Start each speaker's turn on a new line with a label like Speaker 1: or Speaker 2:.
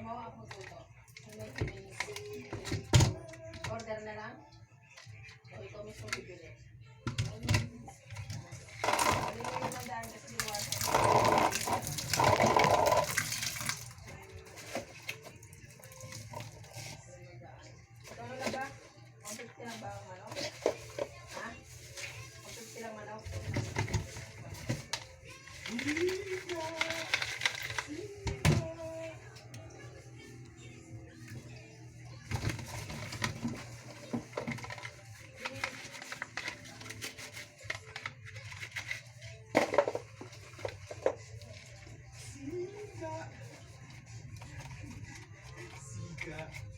Speaker 1: Gumawa ako tuto. Order na lang. O ikaw mismo bibili. Balik ko yung mandaan kasi liwasan. Ito na ba? 150 lang ba ang manok? Ha? 150 lang manok?
Speaker 2: Sika.